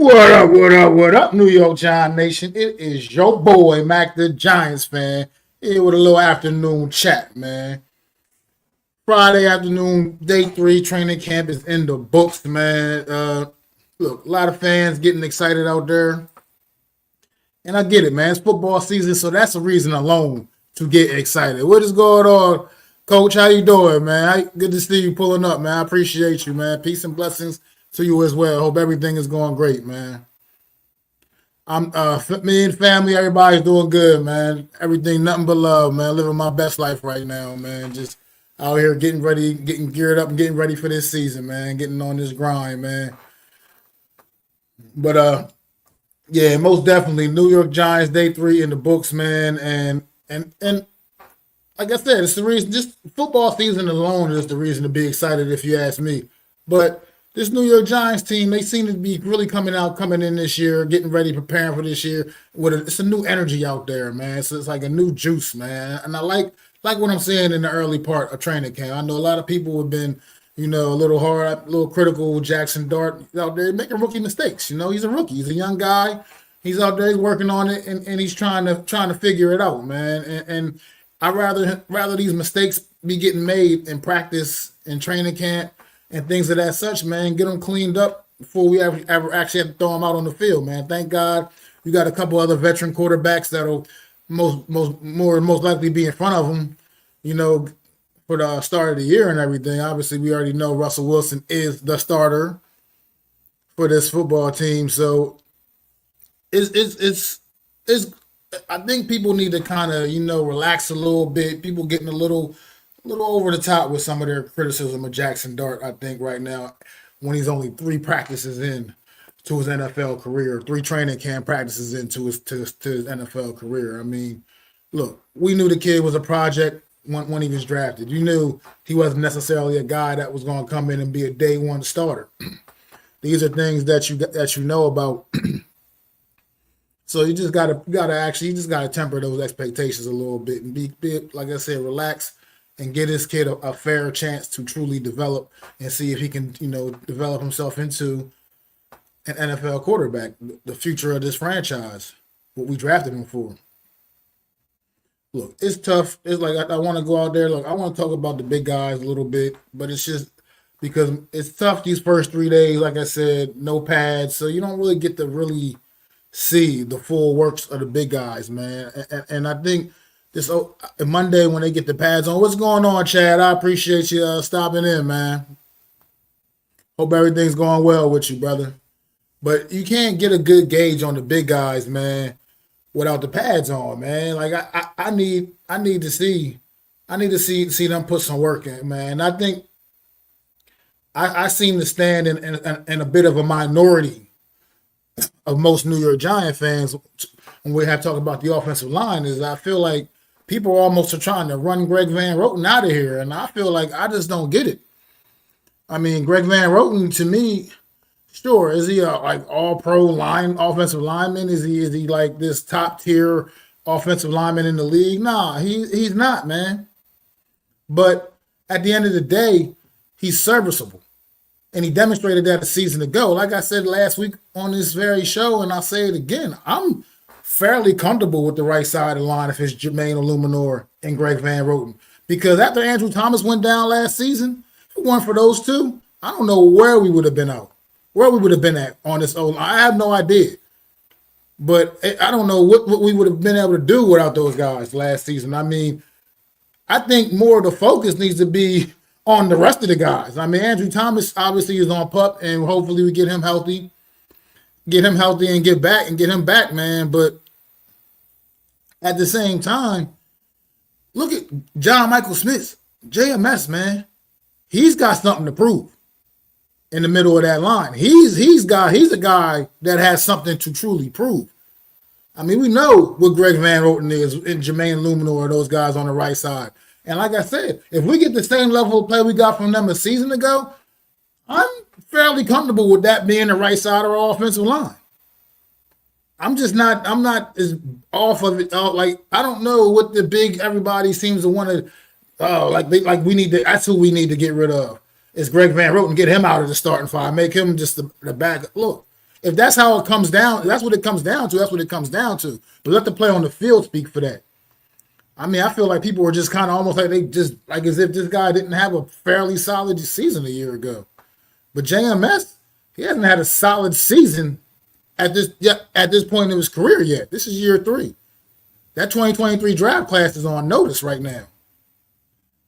What up, what up, what up, New York Giant Nation? It is your boy, Mac the Giants fan, here with a little afternoon chat, man. Friday afternoon, day 3, training camp is in the books, man. Look, a lot of fans getting excited out there. And I get it, man. It's football season, so that's a reason alone to get excited. What is going on, Coach? How you doing, man? Good to see you pulling up, man. I appreciate you, man. Peace and blessings to you as well. Hope everything is going great, man. Me and family, everybody's doing good, man. Everything, nothing but love, man. Living my best life right now, man. Just out here getting ready, getting geared up, and getting ready for this season, man. Getting on this grind, man. But yeah, most definitely, New York Giants day 3 in the books, man. And like I said, it's the reason. Just football season alone is the reason to be excited, if you ask me. But this New York Giants team, they seem to be really coming in this year, getting ready, preparing for this year. It's a new energy out there, man. So it's like a new juice, man. And I like what I'm saying in the early part of training camp. I know a lot of people have been, a little hard, a little critical with Jackson Dart out there making rookie mistakes. He's a rookie. He's a young guy. He's out there, he's working on it, and he's trying to figure it out, man. And I rather these mistakes be getting made in practice and training camp and things of that such, man. Get them cleaned up before we ever actually have to throw them out on the field, man. Thank God we got a couple other veteran quarterbacks that'll most likely be in front of them, for the start of the year and everything. Obviously, we already know Russell Wilson is the starter for this football team, so it's. I think people need to kind of relax a little bit. People getting a little over the top with some of their criticism of Jackson Dart, I think, right now, when he's only 3 practices in to his NFL career, 3 training camp practices into his NFL career. I mean, look, we knew the kid was a project when he was drafted. You knew he wasn't necessarily a guy that was going to come in and be a day one starter. These are things that you know about. So you just gotta temper those expectations a little bit and be like I said, relax and give this kid a fair chance to truly develop and see if he can, develop himself into an NFL quarterback, the future of this franchise, what we drafted him for. Look, it's tough. It's like I want to go out there. Look, I want to talk about the big guys a little bit, but it's just because it's tough these first 3 days. Like I said, no pads, so you don't really get to really see the full works of the big guys, man. And I think this Monday when they get the pads on, what's going on, Chad? I appreciate you stopping in, man. Hope everything's going well with you, brother. But you can't get a good gauge on the big guys, man, without the pads on, man. Like I need to see them put some work in, man. I think I seem to stand in a bit of a minority of most New York Giant fans when we have talked about the offensive line. Is I feel like people almost are trying to run Greg Van Roten out of here, and I feel like I just don't get it. I mean, Greg Van Roten, to me, sure, is he a all-pro offensive lineman? Is he like this top-tier offensive lineman in the league? Nah, he's not, man. But at the end of the day, he's serviceable. And he demonstrated that a season ago. Like I said last week on this very show, and I'll say it again, I'm fairly comfortable with the right side of the line if it's Jermaine Illuminor and Greg Van Roten. Because after Andrew Thomas went down last season, if it weren't for those two, I don't know where we would have been at on this O-line. I have no idea. But I don't know what we would have been able to do without those guys last season. I mean, I think more of the focus needs to be on the rest of the guys. I mean, Andrew Thomas obviously is on PUP, and hopefully we get him healthy and get him back, man. But at the same time, look at John Michael Smith, JMS, man. He's got something to prove in the middle of that line. He's a guy that has something to truly prove. I mean, we know what Greg Van Roten is and Jermaine Illuminor, those guys on the right side. And like I said, if we get the same level of play we got from them a season ago, I'm fairly comfortable with that being the right side of our offensive line. I'm not as off of it. I don't know what the big everybody seems to want to, that's who we need to get rid of. Is Greg Van Roten, get him out of the starting five, make him just the back. Look, If that's how it comes down, that's what it comes down to. That's what it comes down to. But let the play on the field speak for that. I mean, I feel like people were just kind of almost like they just like as if this guy didn't have a fairly solid season a year ago. But JMS, he hasn't had a solid season at this point in his career yet. This is year 3. That 2023 draft class is on notice right now.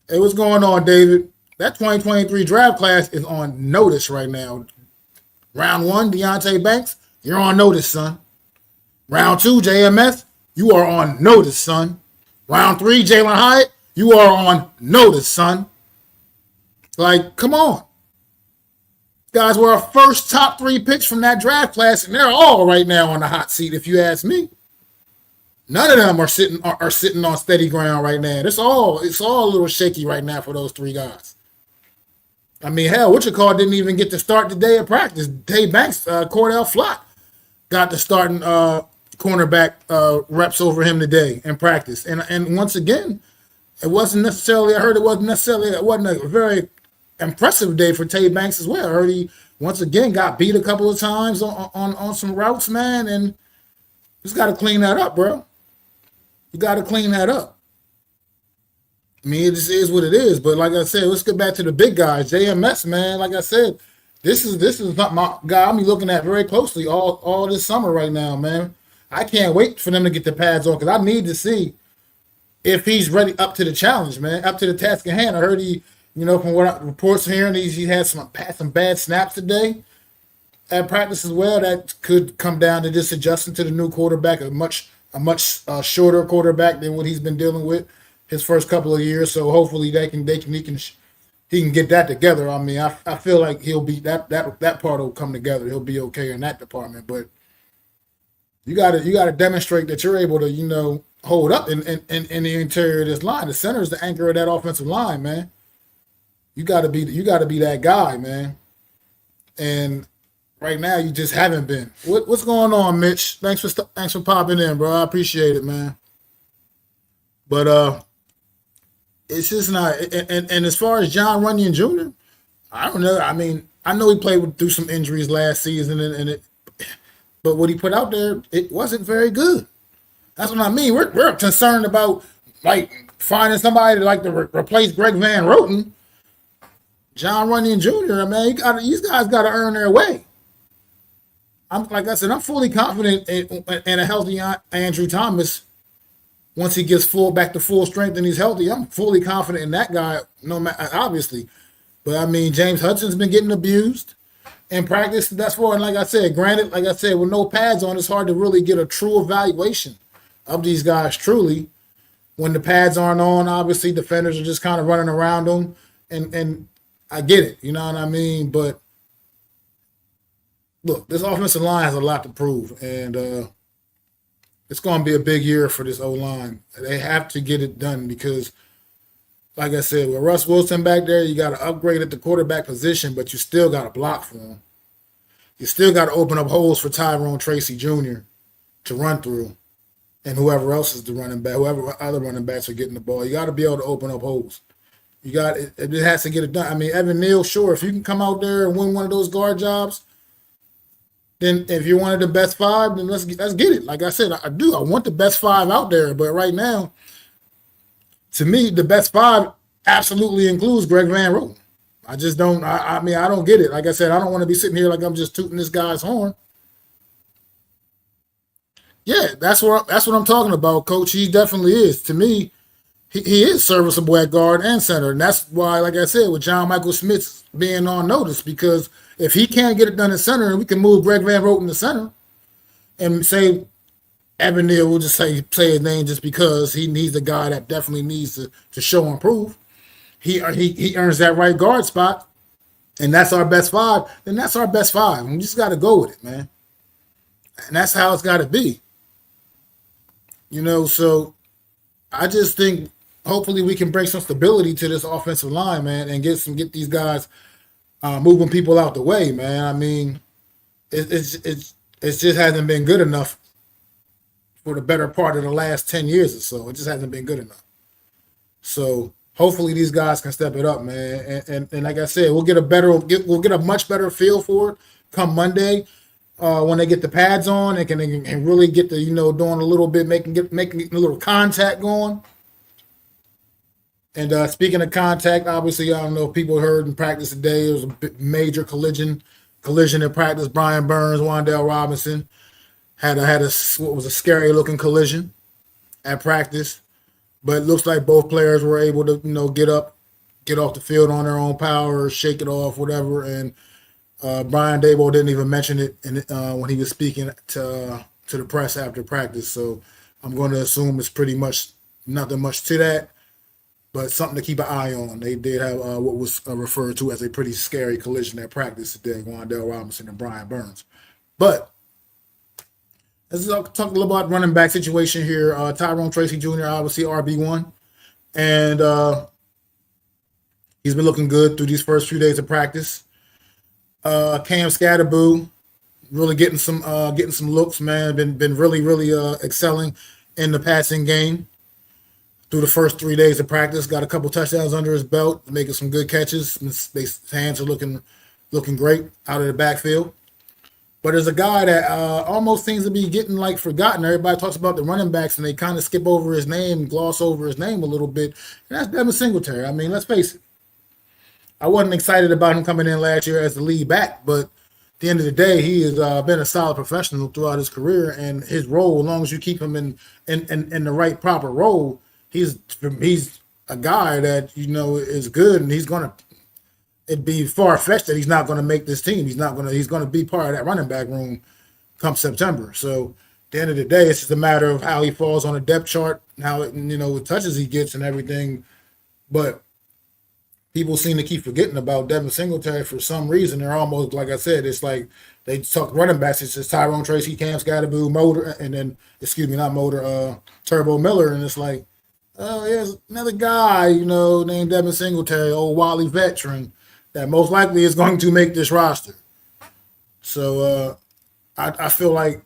Hey, what's going on, David? That 2023 draft class is on notice right now. Round 1, Deonte Banks, you're on notice, son. Round 2, JMS, you are on notice, son. Round 3, Jalen Hyatt, you are on notice, son. Like, come on. Guys were our first top 3 picks from that draft class, and they're all right now on the hot seat, if you ask me. None of them are sitting on steady ground right now. It's all a little shaky right now for those 3 guys. I mean, hell, Whatchamacallit didn't even get to start the day of practice. Dave Banks, Cordell Flott got the starting cornerback reps over him today in practice. And once again, it wasn't a very impressive day for Tay Banks as well. I heard he once again got beat a couple of times on some routes, man, and just got to clean that up, bro. You got to clean that up. I mean, it just is what it is. But like I said, let's get back to the big guys. JMS, man, like I said, this is my guy I'm looking at very closely all this summer right now, man. I can't wait for them to get the pads on because I need to see if he's ready up to the challenge, man, up to the task at hand. I heard he, from what reports hearing, he had some bad snaps today at practice as well. That could come down to just adjusting to the new quarterback, a much shorter quarterback than what he's been dealing with his first couple of years. So hopefully he can get that together. I mean, I feel like he'll be that part will come together. He'll be okay in that department. But you gotta demonstrate that you're able to hold up in the interior of this line. The center is the anchor of that offensive line, man. You gotta be that guy, man. And right now you just haven't been. What's going on, Mitch? Thanks for popping in, bro. I appreciate it, man. But it's just not. And as far as John Runyon Jr., I don't know. I mean, I know he played through some injuries last season, but what he put out there, it wasn't very good. That's what I mean. We're concerned about like finding somebody to replace Greg Van Roten. John Runyon Jr., man, these guys got to earn their way. Like I said, I'm fully confident in a healthy Andrew Thomas. Once he gets back to full strength and he's healthy, I'm fully confident in that guy. No matter, obviously, but I mean, James Hudson's been getting abused in practice. That's for, and like I said, with no pads on, it's hard to really get a true evaluation of these guys. Truly, when the pads aren't on, obviously defenders are just kind of running around them, and I get it, you know what I mean. But look, this offensive line has a lot to prove, and it's going to be a big year for this O-line. They have to get it done because, like I said, with Russ Wilson back there, you got to upgrade at the quarterback position, but you still got to block for him. You still got to open up holes for Tyrone Tracy Jr. to run through, and whoever else is the running back, whoever other running backs are getting the ball. You got to be able to open up holes. It has to get it done. I mean, Evan Neal, sure, if you can come out there and win one of those guard jobs, then if you're one of the best 5, then let's get it. Like I said, I want the best 5 out there. But right now, to me, the best 5 absolutely includes Greg Van Roten. I just don't. I mean, I don't get it. Like I said, I don't want to be sitting here like I'm just tooting this guy's horn. Yeah, that's what I'm talking about, Coach. He definitely is. To me, he is serviceable at guard and center, and that's why, like I said, with John Michael Smith being on notice, because if he can't get it done in center, and we can move Greg Van Roten to center, and say Evan Neal, we'll just say his name just because he's the guy that definitely needs to show and prove. He earns that right guard spot, and that's our best 5. Then that's our best 5. We just got to go with it, man. And that's how it's got to be. So I just think hopefully we can bring some stability to this offensive line, man, and get these guys moving people out the way, man. I mean, it just hasn't been good enough for the better part of the last 10 years or so. It just hasn't been good enough. So hopefully these guys can step it up, man. And like I said, we'll get a much better feel for it come Monday. when they get the pads on, they can really get the doing a little bit, making a little contact going. And speaking of contact, obviously, I don't know if people heard in practice today, it was a major collision in practice. Brian Burns, Wan'Dale Robinson had a what was a scary looking collision at practice, but it looks like both players were able to get off the field on their own power, shake it off, whatever. And Brian Dable didn't even mention it when he was speaking to the press after practice. So I'm going to assume it's pretty much nothing much to that, but something to keep an eye on. They did have what was referred to as a pretty scary collision at practice today, Wan'Dale Robinson and Brian Burns. But let's talk a little about running back situation here. Tyrone Tracy Jr., obviously RB1, and he's been looking good through these first few days of practice. Cam Scatterboo really getting some looks, man. Been really excelling in the passing game through the first 3 days of practice. Got a couple touchdowns under his belt, making some good catches. His hands are looking great out of the backfield. But there's a guy that almost seems to be getting forgotten. Everybody talks about the running backs and they kind of skip over his name, gloss over his name a little bit. And that's Devin Singletary. I mean, let's face it. I wasn't excited about him coming in last year as the lead back, but at the end of the day, he has been a solid professional throughout his career, and his role, as long as you keep him in the right proper role, he's a guy that is good, and it'd be far fetched that he's not going to make this team. He's going to be part of that running back room come September. So at the end of the day, it's just a matter of how he falls on the depth chart, and how what touches he gets and everything, but people seem to keep forgetting about Devin Singletary for some reason. They're almost, like I said, it's like they talk running backs. It's just Tyrone Tracy, Cam Scatterboo, Turbo Miller. And it's like, oh, there's another guy, named Devin Singletary, old Wally veteran, that most likely is going to make this roster. So I feel like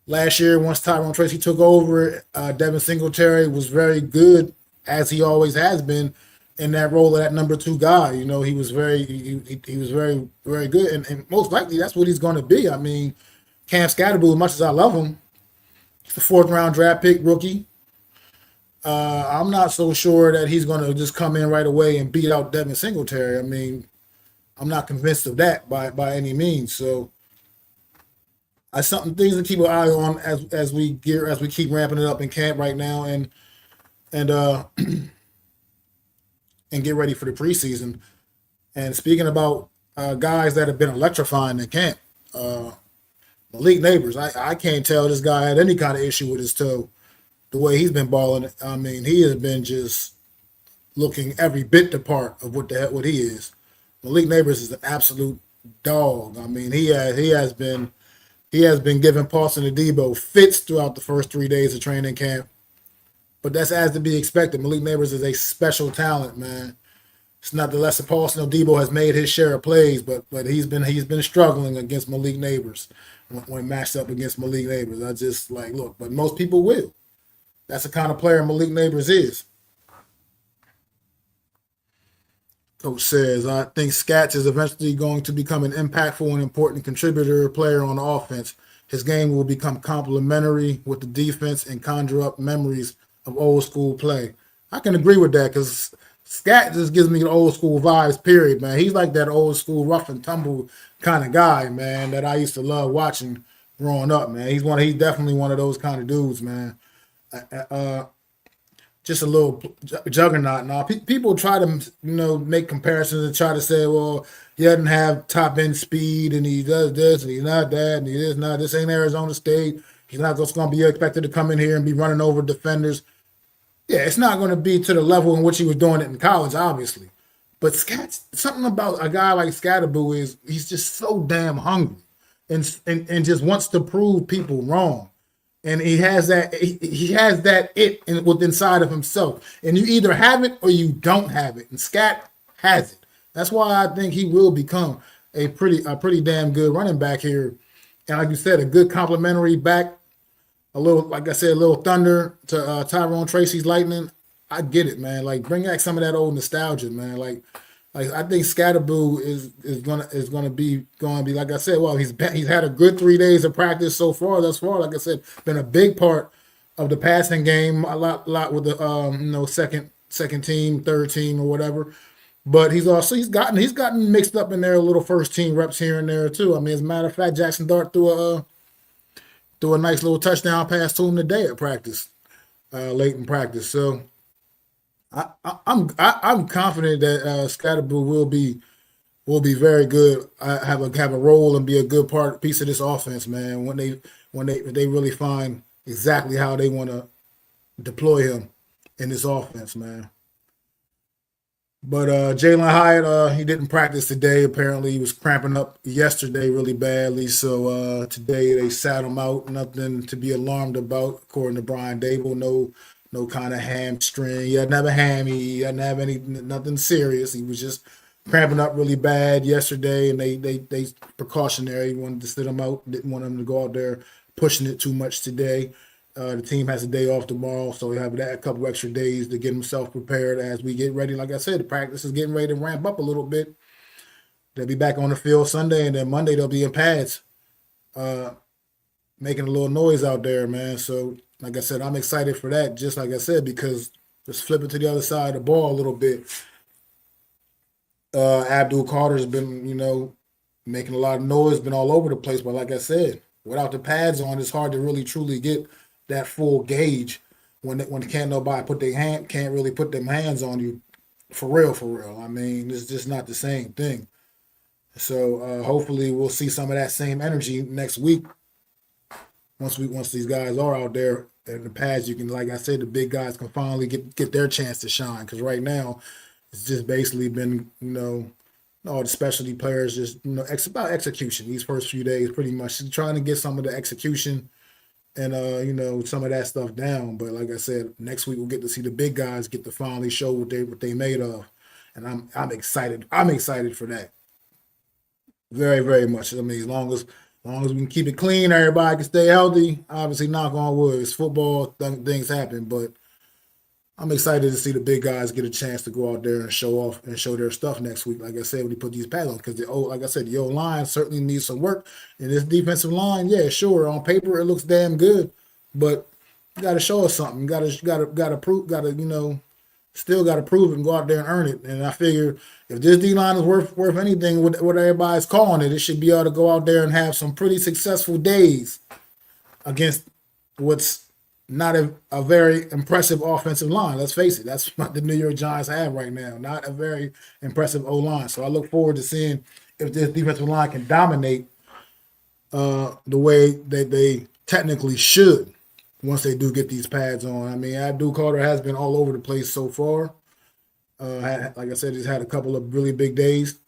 last year, once Tyrone Tracy took over, Devin Singletary was very good, as he always has been, in that role of that number 2 guy. He was very, very good. And most likely that's what he's going to be. I mean, Cam Scatterboo, as much as I love him, he's a 4th round draft pick rookie. I'm not so sure that he's going to just come in right away and beat out Devin Singletary. I mean, I'm not convinced of that by any means. So things to keep an eye on as we keep ramping it up in camp right now and and get ready for the preseason. And speaking about guys that have been electrifying in camp, Malik Neighbors, I can't tell this guy had any kind of issue with his toe. The way he's been balling, I mean, he has been just looking every bit the part of what he is. Malik Neighbors is an absolute dog. I mean, he has been giving Paulson Adebo fits throughout the first 3 days of training camp. But that's as to be expected. Malik Neighbors is a special talent, man. It's not the lesser Paulson Adebo has made his share of plays, but he's been struggling against Malik Neighbors when matched up against Malik Neighbors. I just look, but most people will. That's the kind of player Malik Neighbors is. Coach says, I think Scats is eventually going to become an impactful and important contributor player on the offense. His game will become complementary with the defense and conjure up memories of old school play. I can agree with that because Scat just gives me the old school vibes, period, man. He's like that old school rough and tumble kind of guy, man, that I used to love watching growing up, man. He's definitely one of those kind of dudes, man. Just a little juggernaut. Now, people try to, make comparisons and try to say, well, he doesn't have top end speed and he does this and he's not that and he is not. This ain't Arizona State. He's not just going to be expected to come in here and be running over defenders. Yeah, it's not going to be to the level in which he was doing it in college, obviously. But something about a guy like Scatterboo is he's just so damn hungry and just wants to prove people wrong. And he has that inside of himself. And you either have it or you don't have it. And Scat has it. That's why I think he will become a pretty damn good running back here. And like you said, a good complimentary back. A little thunder to Tyrone Tracy's lightning. I get it, man. Bring back some of that old nostalgia, man. Like I think Scatterboo is gonna be like I said. Well, he's had a good 3 days of practice so far. Thus far, like I said, been a big part of the passing game. A lot with the second team, third team, or whatever. But he's gotten mixed up in there a little first team reps here and there too. I mean, as a matter of fact, Jackson Dart threw a nice little touchdown pass to him today at practice, late in practice. So I'm confident that Scatterboo will be very good. Have a role and be a good piece of this offense, man. When they really find exactly how they want to deploy him in this offense, man. But Jalen Hyatt, he didn't practice today. Apparently, he was cramping up yesterday really badly. So today they sat him out. Nothing to be alarmed about, according to Brian Dable. No kind of hamstring. He doesn't have a hammy. He doesn't have nothing serious. He was just cramping up really bad yesterday, and they precautionary wanted to sit him out. Didn't want him to go out there pushing it too much today. The team has a day off tomorrow, so we have that a couple extra days to get himself prepared as we get ready. Like I said, the practice is getting ready to ramp up a little bit. They'll be back on the field Sunday, and then Monday they'll be in pads, making a little noise out there, man. So, like I said, I'm excited for that. Just like I said, because just flipping to the other side of the ball a little bit. Abdul Carter's been, making a lot of noise, been all over the place. But like I said, without the pads on, it's hard to really truly get that full gauge when can't nobody can't really put them hands on you for real, for real. I mean, it's just not the same thing. So hopefully we'll see some of that same energy next week once these guys are out there in the pads. You can, like I said, the big guys can finally get their chance to shine, because right now it's just basically been all the specialty players just it's about execution these first few days, pretty much trying to get some of the execution and some of that stuff down. But like I said, next week we'll get to see the big guys get to finally show what they made of, and I'm excited. I'm excited for that, very very much. I mean, as long as we can keep it clean, everybody can stay healthy. Obviously, knock on wood. It's football, things happen, but I'm excited to see the big guys get a chance to go out there and show off and show their stuff next week. Like I said, when he put these pads on, because like I said, the O line certainly needs some work. And this defensive line, yeah, sure, on paper it looks damn good, but you got to show us something. You got to prove, still got to prove it and go out there and earn it. And I figure if this D line is worth anything, what everybody's calling it, it should be able to go out there and have some pretty successful days against what's not a very impressive offensive line. Let's face it, that's what the New York Giants have right now. Not a very impressive O line. So I look forward to seeing if this defensive line can dominate the way that they technically should once they do get these pads on. I mean, Abdul Carter has been all over the place so far. Like I said, he's had a couple of really big days,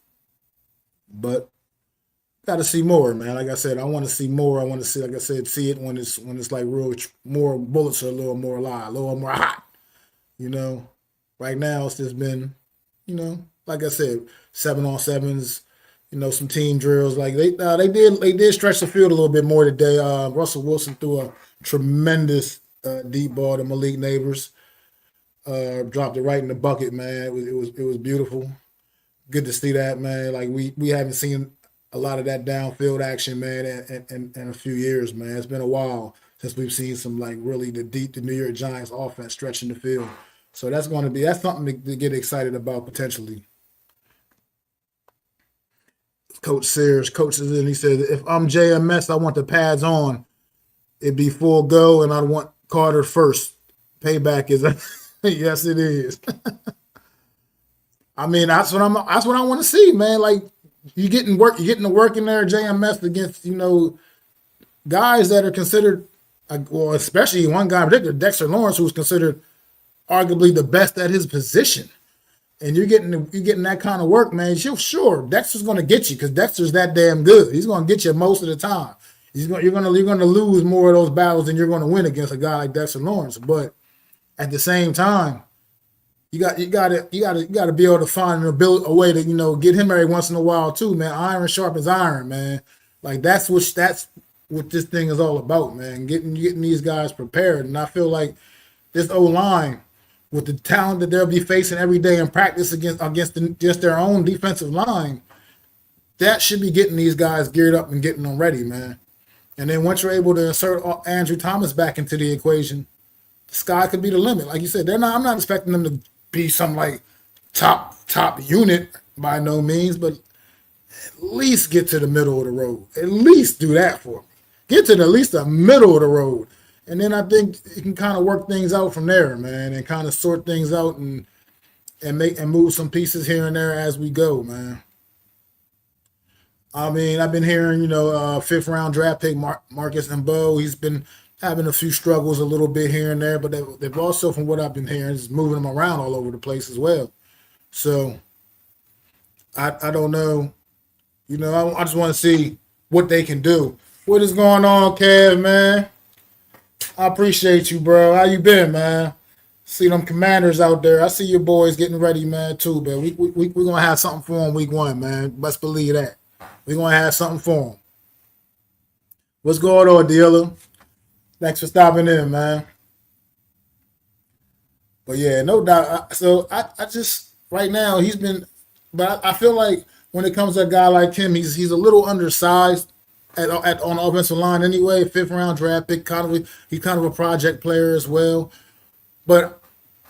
but got to see more, man. Like I said, I want to see more. I want to see, like I said, see it when it's like real, more bullets are a little more alive, a little more hot. Right now it's just been, like I said, 7-on-7s. Some team drills. Like they did stretch the field a little bit more today. Russell Wilson threw a tremendous deep ball to Malik Neighbors. Dropped it right in the bucket, man. It was beautiful. Good to see that, man. Like we haven't seen a lot of that downfield action, man, in a few years, man. It's been a while since we've seen some like really the New York Giants offense stretching the field. So that's something to get excited about potentially. Coach Sears coaches in. He said, if I'm JMS, I want the pads on. It'd be full go, and I want Carter first. Payback is yes, it is. I mean, that's what I want to see, man. Like you're getting the work in there, JMS, against guys that are considered, well, especially one guy in particular, Dexter Lawrence, who's considered arguably the best at his position. And you're getting that kind of work, man. Sure, Dexter's going to get you because Dexter's that damn good. He's going to get you most of the time. You're going to lose more of those battles than you're going to win against a guy like Dexter Lawrence. But at the same time, you got to be able to find a way to get him every once in a while too, man. Iron sharpens iron, man. Like that's what this thing is all about, man. Getting these guys prepared, and I feel like this O line with the talent that they'll be facing every day in practice against their own defensive line, that should be getting these guys geared up and getting them ready, man. And then once you're able to insert Andrew Thomas back into the equation, the sky could be the limit. Like you said, they're not. I'm not expecting them to be some like top unit by no means, but at least get to the middle of the road. At least do that for me. Get to at least the middle of the road, and then I think you can kind of work things out from there, man, and kind of sort things out and move some pieces here and there as we go, man. I mean, I've been hearing, fifth round draft pick Marcus Mbo. He's been having a few struggles a little bit here and there, but they've also, from what I've been hearing, is moving him around all over the place as well. So I don't know. I just want to see what they can do. What is going on, Kev, man? I appreciate you, bro. How you been, man? See them Commanders out there. I see your boys getting ready, man, too, man. We're going to have something for them week 1, man. Best believe that. We're going to have something for them. What's going on, dealer? Thanks for stopping in, man. But, yeah, no doubt. I just, right now, but I feel like when it comes to a guy like him, he's a little undersized on the offensive line anyway. Fifth round draft pick, he's kind of a project player as well. But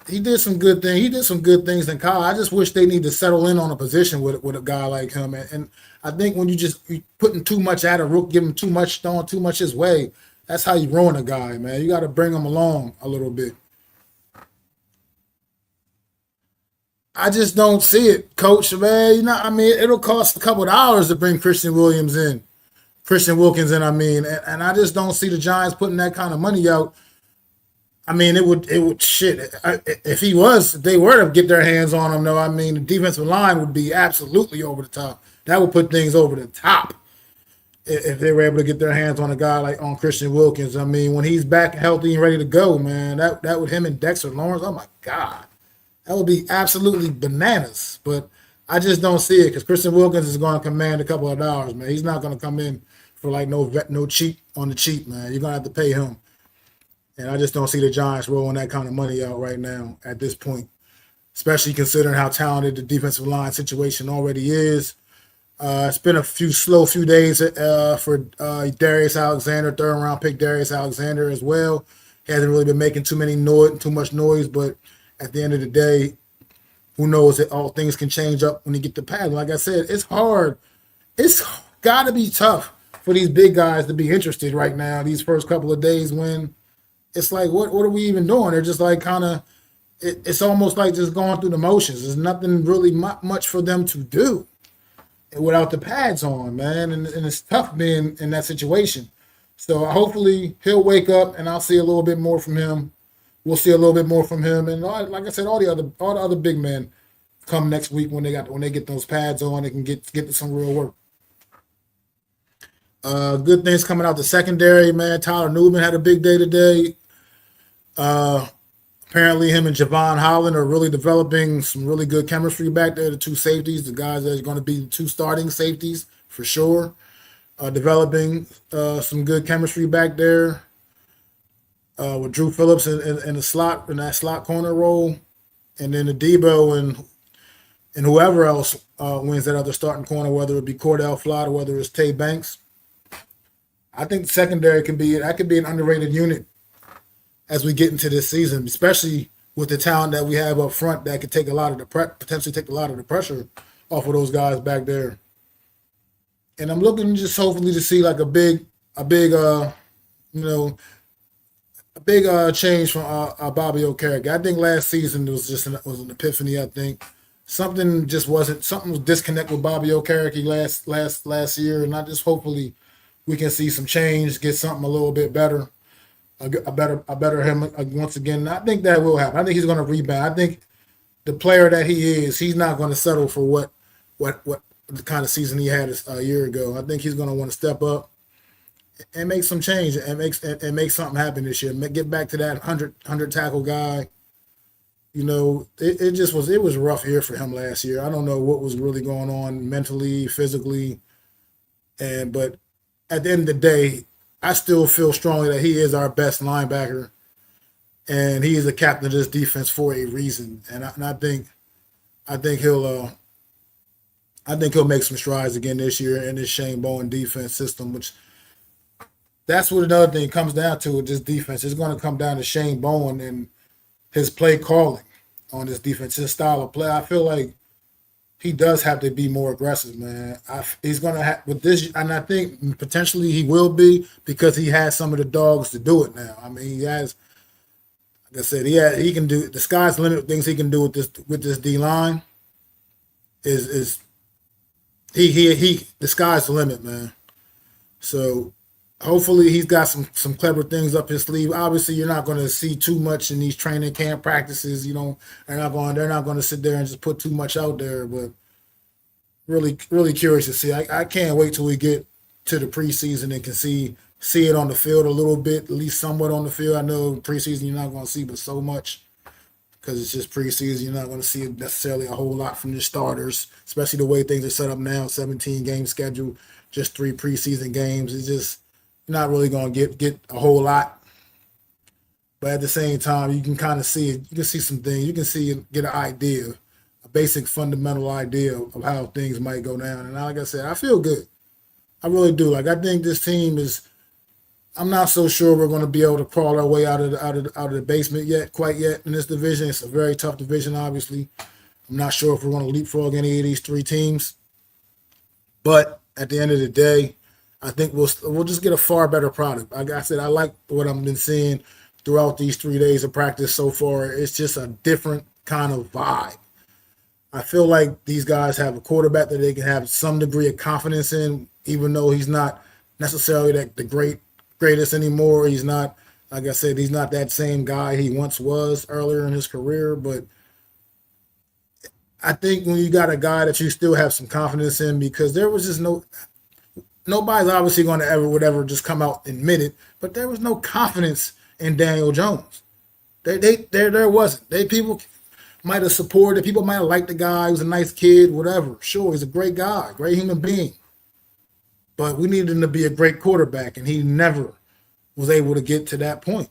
he did some good things. He did some good things in college. I just wish they need to settle in on a position with a guy like him. And I think when you putting too much at a rook, give him too much, throwing too much his way, that's how you ruin a guy, man. You got to bring him along a little bit. I just don't see it, Coach, man. It'll cost a couple of dollars to bring Christian Wilkins in, and I just don't see the Giants putting that kind of money out. It would shit. If they were to get their hands on him, though, the defensive line would be absolutely over the top. That would put things over the top if they were able to get their hands on a guy like on Christian Wilkins. When he's back healthy and ready to go, man, that would him and Dexter Lawrence. Oh my God, that would be absolutely bananas. But I just don't see it because Christian Wilkins is going to command a couple of dollars, man. He's not going to come in for like no cheap on the cheap, man. You're going to have to pay him. And I just don't see the Giants rolling that kind of money out right now at this point, especially considering how talented the defensive line situation already is. It's been a slow few days for Darius Alexander, third round pick Darius Alexander as well. He hasn't really been making too much noise, but at the end of the day, who knows that all things can change up when you get the pad. Like I said, it's hard. It's got to be tough for these big guys to be interested right now these first couple of days when it's like, what are we even doing? They're just like it's almost like just going through the motions. There's nothing really much for them to do without the pads on, man. And it's tough being in that situation. So hopefully he'll wake up and I'll see a little bit more from him. We'll see a little bit more from him. And like I said, all the other big men come next week when they get those pads on, they can get to some real work. Good things coming out the secondary, man. Tyler Newman had a big day today. Apparently him and Javon Holland are really developing some really good chemistry back there. The two safeties, the guys that are going to be the two starting safeties for sure, developing some good chemistry back there with Drew Phillips in the slot, in that slot corner role, and then the Debo and whoever else wins that other starting corner, whether it be Cordell Flott or whether it's Tay Banks. I think the secondary could be an underrated unit as we get into this season, especially with the talent that we have up front that could take potentially take a lot of the pressure off of those guys back there. And I'm looking just hopefully to see like a big change from Bobby Okereke. I think last season was an epiphany. I think something was disconnect with Bobby Okereke last year, and I just hopefully we can see some change, get something a little bit better. A better him once again. I think that will happen. I think he's going to rebound. I think the player that he is, he's not going to settle for what the kind of season he had a year ago. I think he's going to want to step up and make some change and make something happen this year. Get back to that 100 tackle guy. It was a rough year for him last year. I don't know what was really going on mentally, physically, but at the end of the day, I still feel strongly that he is our best linebacker, and he is the captain of this defense for a reason. And I think he'll I think he'll make some strides again this year in this Shane Bowen defense system, which that's what another thing comes down to with this defense. It's going to come down to Shane Bowen and his play calling on this defense, his style of play. I feel like he does have to be more aggressive, man. He's going to have with this, and I think potentially he will be because he has some of the dogs to do it now. I mean, he has, like I said, he can do the sky's the limit. Things he can do with this D line is he the sky's the limit, man. So hopefully he's got some clever things up his sleeve. Obviously, you're not going to see too much in these training camp practices. You know, they're not going to sit there and just put too much out there. But really curious to see. I can't wait till we get to the preseason and can see it on the field a little bit, at least somewhat on the field. I know preseason you're not going to see but so much because it's just preseason. You're not going to see necessarily a whole lot from the starters, especially the way things are set up now. 17 game schedule, just 3 preseason games. It's just not really going to get a whole lot. But at the same time, you can kind of see it. You can see some things. You can get an idea, a basic fundamental idea of how things might go down. And like I said, I feel good. I really do. Like I think this team is. I'm not so sure we're going to be able to crawl our way out of the basement quite yet in this division. It's a very tough division, obviously. I'm not sure if we're going to leapfrog any of these 3 teams. But at the end of the day, I think we'll just get a far better product. Like I said, I like what I've been seeing throughout these 3 days of practice so far. It's just a different kind of vibe. I feel like these guys have a quarterback that they can have some degree of confidence in, even though he's not necessarily the greatest anymore. He's not, like I said, he's not that same guy he once was earlier in his career. But I think when you got a guy that you still have some confidence in, because there was just nobody's obviously going to ever just come out and admit it, but there was no confidence in Daniel Jones. There wasn't. People might have supported, people might have liked the guy, he was a nice kid, whatever. Sure, he's a great guy, great human being. But we needed him to be a great quarterback, and he never was able to get to that point.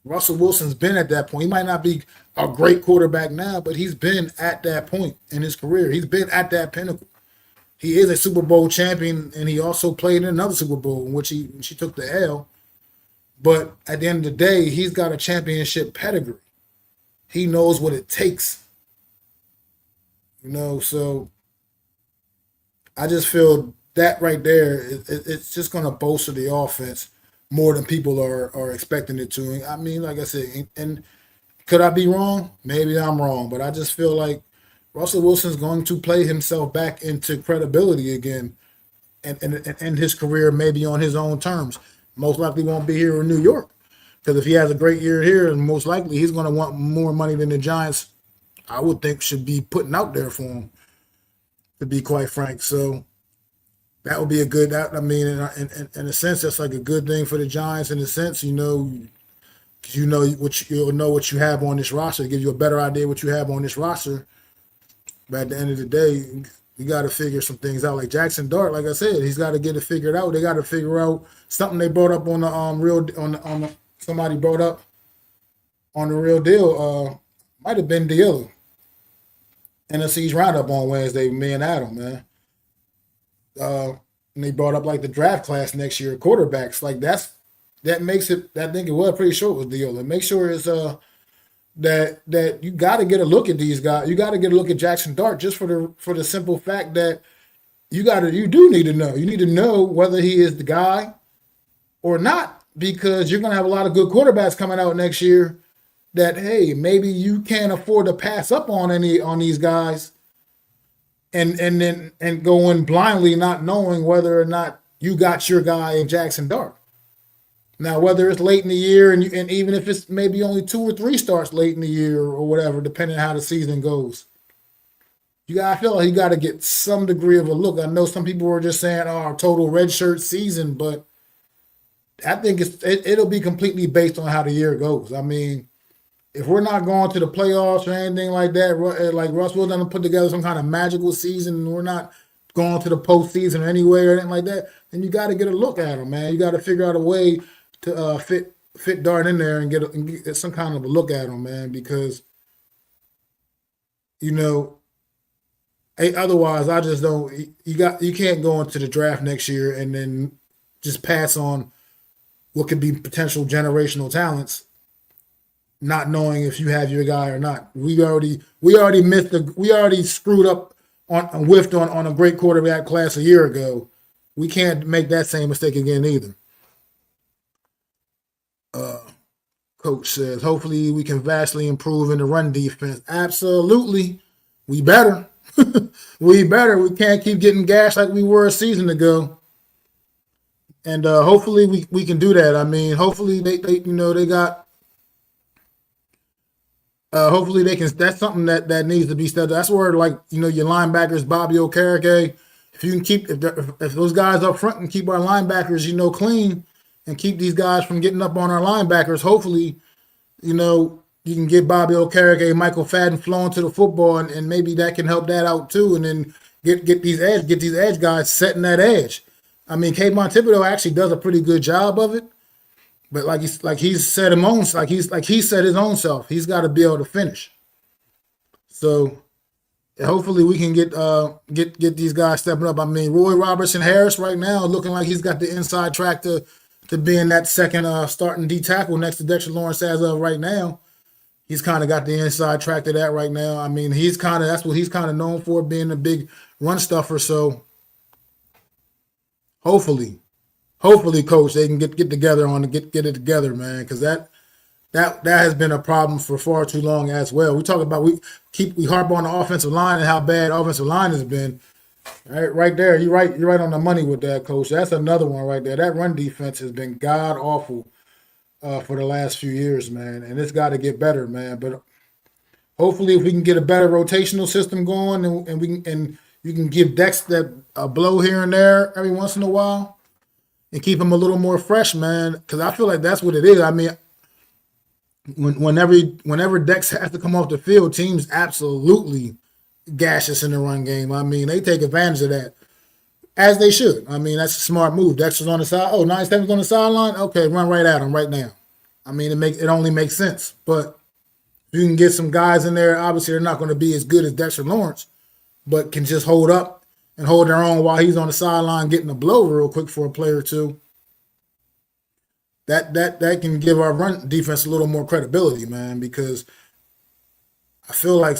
Russell Wilson's been at that point. He might not be a great quarterback now, but he's been at that point in his career. He's been at that pinnacle. He is a Super Bowl champion, and he also played in another Super Bowl in which she took the L. But at the end of the day, he's got a championship pedigree. He knows what it takes. So I just feel that right there, it's just going to bolster the offense more than people are expecting it to. I mean, like I said, and could I be wrong? Maybe I'm wrong, but I just feel like Russell Wilson's going to play himself back into credibility again and his career maybe on his own terms. Most likely won't be here in New York because if he has a great year here, most likely he's going to want more money than the Giants, I would think, should be putting out there for him, to be quite frank. So that would be a good. I mean, in a sense, that's like a good thing for the Giants. In a sense, because you'll know what you have on this roster. It gives you a better idea what you have on this roster. But at the end of the day, you got to figure some things out. Like Jackson Dart, like I said, he's got to get it figured out. They got to figure out something they brought up on the somebody brought up on the Real Deal. Might have been Deal. NFC's roundup on Wednesday, me and Adam, man. And they brought up like the draft class next year, quarterbacks. Like that makes it. I think it was pretty sure it was Deal. And make sure it's that you got to get a look at these guys. You got to get a look at Jackson Dart just for the simple fact that you do need to know. You need to know whether he is the guy or not, because you're going to have a lot of good quarterbacks coming out next year that, hey, maybe you can't afford to pass up on these guys and go in blindly not knowing whether or not you got your guy in Jackson Dart. Now, whether it's late in the year and even if it's maybe only 2 or 3 starts late in the year or whatever, depending on how the season goes, I feel like you got to get some degree of a look. I know some people were just saying, "Oh, total redshirt season," but I think it'll be completely based on how the year goes. I mean, if we're not going to the playoffs or anything like that, like Russ Wilson doesn't put together some kind of magical season, and we're not going to the postseason anyway or anything like that, then you got to get a look at him, man. You got to figure out a way to fit fit Dart in there and get some kind of a look at him, man, because you know, otherwise I just don't. You can't go into the draft next year and then just pass on what could be potential generational talents, not knowing if you have your guy or not. We already screwed up on whiffed on a great quarterback class a year ago. We can't make that same mistake again either. Coach says, hopefully we can vastly improve in the run defense. Absolutely. We better. We better. We can't keep getting gashed like we were a season ago. And hopefully we can do that. I mean, hopefully they got hopefully they can. That's something that needs to be studied. That's where your linebackers, Bobby Okereke. If you can if those guys up front can keep our linebackers clean and keep these guys from getting up on our linebackers, hopefully you can get Bobby Okereke, Michael Fadden flowing to the football, and maybe that can help that out too. And then get these edge guys setting that edge. I mean, Kayvon Thibodeau actually does a pretty good job of it. But he said his own self, he's got to be able to finish. So hopefully we can get these guys stepping up. I mean, Roy Robertson Harris right now looking like he's got the inside track to being that second starting D tackle next to Dexter Lawrence as of right now. He's kind of got the inside track to that right now. I mean, that's what he's kind of known for, being a big run stuffer. So hopefully, Coach, they can get together get it together, man, because that has been a problem for far too long as well. We talk about we harp on the offensive line and how bad offensive line has been. Right there, you're right on the money with that, Coach. That's another one right there. That run defense has been god awful for the last few years, man, and it's got to get better, man. But hopefully, if we can get a better rotational system going, and you can give Dex a blow here and there every once in a while, and keep him a little more fresh, man, because I feel like that's what it is. I mean, whenever Dex has to come off the field, teams absolutely gash us in the run game. I mean, they take advantage of that, as they should. I mean, that's a smart move. Dexter's on the side. Oh, 97's on the sideline? Okay, run right at him right now. I mean, it only makes sense. But if you can get some guys in there, obviously they're not going to be as good as Dexter Lawrence, but can just hold up and hold their own while he's on the sideline getting a blow real quick for a play or two. That can give our run defense a little more credibility, man, because I feel like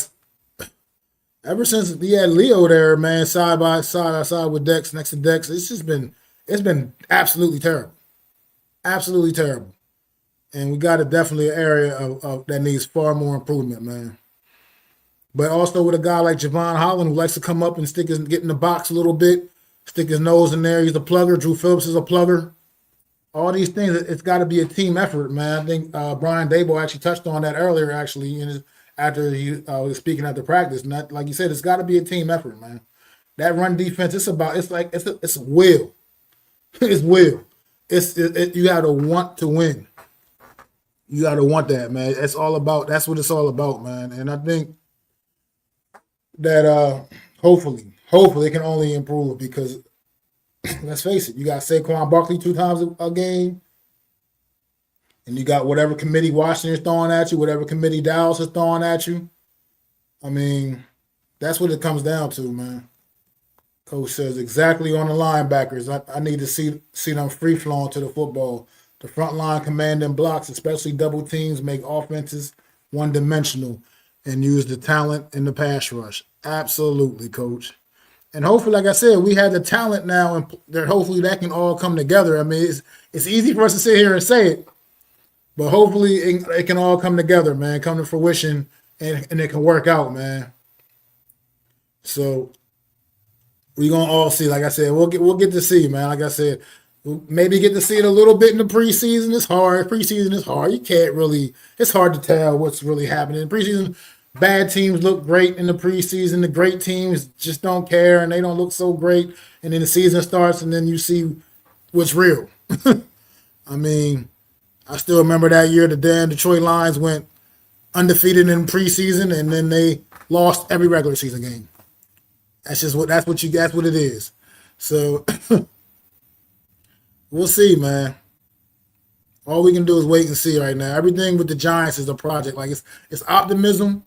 ever since we had Leo there, man, side by side with Dex, next to Dex, it's been absolutely terrible. Absolutely terrible. And we got definitely an area of that needs far more improvement, man. But also with a guy like Javon Holland, who likes to come up and get in the box a little bit, stick his nose in there. He's a plugger. Drew Phillips is a plugger. All these things, it's got to be a team effort, man. I think Brian Daboll actually touched on that earlier, actually, after he was speaking after practice. And that, like you said, it's got to be a team effort, man. That run defense, it's a will. It's will. You got to want to win. You got to want that, man. That's what it's all about, man. And I think that hopefully it can only improve, because let's face it, you got Saquon Barkley 2 times a game, and you got whatever committee Washington is throwing at you, whatever committee Dallas is throwing at you. I mean, that's what it comes down to, man. Coach says exactly on the linebackers. I need to see them free flowing to the football. The front line commanding blocks, especially double teams, make offenses one-dimensional and use the talent in the pass rush. Absolutely, Coach. And hopefully, like I said, we have the talent now, and hopefully that can all come together. I mean, it's easy for us to sit here and say it, but hopefully it can all come together, man, come to fruition, and it can work out, man. So we're going to all see. Like I said, we'll get to see, man. Like I said, we'll maybe get to see it a little bit in the preseason. It's hard. Preseason is hard. It's hard to tell what's really happening. Preseason, bad teams look great in the preseason. The great teams just don't care, and they don't look so great. And then the season starts, and then you see what's real. I mean, I still remember that year the damn Detroit Lions went undefeated in preseason, and then they lost every regular season game. That's what it is. So we'll see, man. All we can do is wait and see right now. Everything with the Giants is a project. Like it's optimism,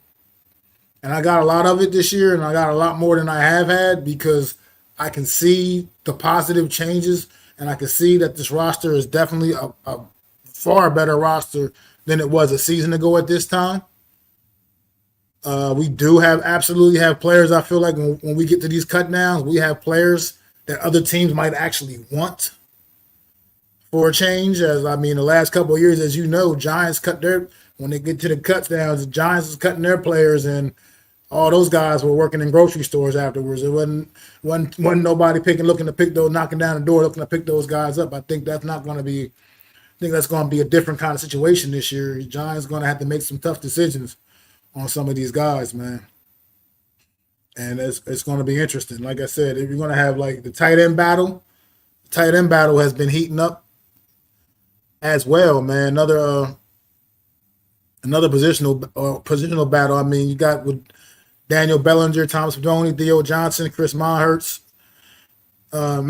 and I got a lot of it this year, and I got a lot more than I have had because I can see the positive changes, and I can see that this roster is definitely a far better roster than it was a season ago at this time. We do absolutely have players. I feel like when we get to these cut downs, we have players that other teams might actually want for a change. As I mean, the last couple of years, as you know, Giants when they get to the cut downs, the Giants is cutting their players, and all those guys were working in grocery stores afterwards. It wasn't nobody looking to pick those, knocking down the door, looking to pick those guys up. I think that's not going to be. I think that's going to be a different kind of situation this year. The Giants going to have to make some tough decisions on some of these guys, man. And it's going to be interesting. Like I said, if you're going to have like the tight end battle has been heating up as well, man. Another positional battle. I mean, you got with Daniel Bellinger, Thomas Fidone, Theo Johnson, Chris Manhertz, and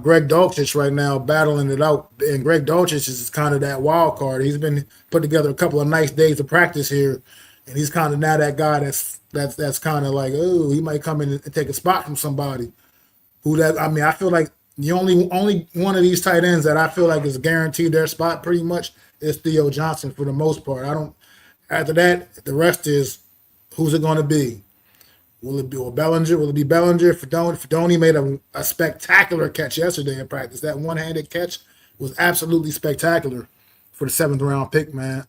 Greg Dulcich right now battling it out. And Greg Dulcich is kind of that wild card. He's been put together a couple of nice days of practice here, and he's kind of now that guy that's kind of like, oh, he might come in and take a spot from somebody. I feel like the only one of these tight ends that I feel like is guaranteed their spot pretty much is Theo Johnson for the most part. After that, the rest is who's it going to be? Will it be Bellinger? Will it be Bellinger? Fidone made a spectacular catch yesterday in practice. That one-handed catch was absolutely spectacular for the 7th round pick, man.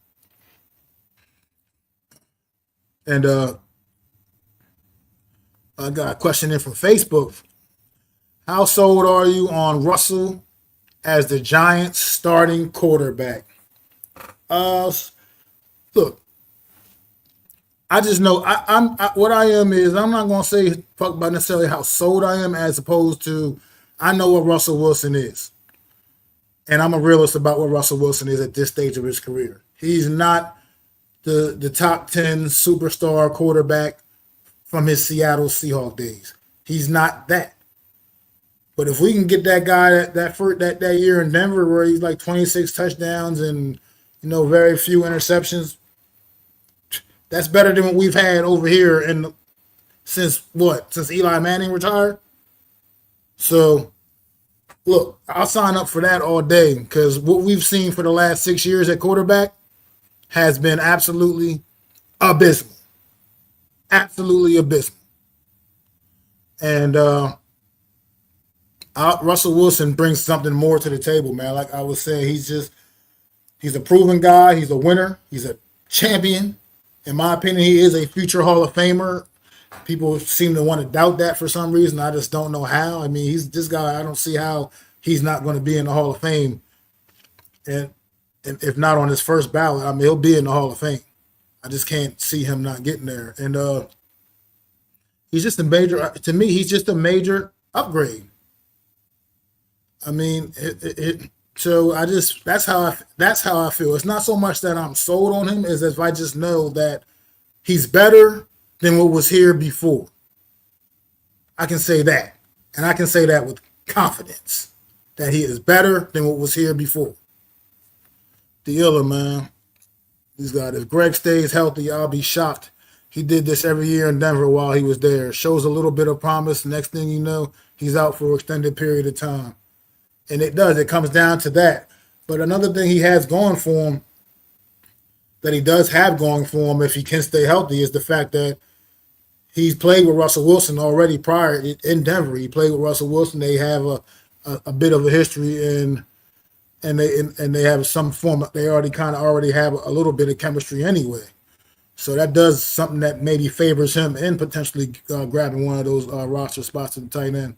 And I got a question in from Facebook. How sold are you on Russell as the Giants starting quarterback? Look, I just know what I am is I'm not gonna talk about necessarily how sold I am as opposed to I know what Russell Wilson is, and I'm a realist about what Russell Wilson is at this stage of his career. He's not the top 10 superstar quarterback from his Seattle Seahawks days. He's not that. But if we can get that guy that year in Denver where he's like 26 touchdowns and very few interceptions, that's better than what we've had over here since Eli Manning retired. So, look, I'll sign up for that all day because what we've seen for the last 6 years at quarterback has been absolutely abysmal. Absolutely abysmal. And Russell Wilson brings something more to the table, man. Like I was saying, he's a proven guy. He's a winner. He's a champion. In my opinion, he is a future Hall of Famer. People seem to want to doubt that for some reason. I just don't know how. I mean, he's this guy. I don't see how he's not going to be in the Hall of Fame. And if not on his first ballot, I mean, he'll be in the Hall of Fame. I just can't see him not getting there. And he's just he's just a major upgrade. I mean, so that's how I feel. It's not so much that I'm sold on him as if I just know that he's better than what was here before. I can say that. And I can say that with confidence that he is better than what was here before. The Illa, man. He's got if Greg stays healthy, I'll be shocked. He did this every year in Denver while he was there. Shows a little bit of promise. Next thing you know, he's out for an extended period of time. And it comes down to that. But another thing he has going for him, that he does have going for him if he can stay healthy, is the fact that he's played with Russell Wilson already prior in Denver. He played with Russell Wilson. They have a bit of a history and they have some form. They already have a little bit of chemistry anyway. So that does something that maybe favors him in potentially grabbing one of those roster spots at the tight end.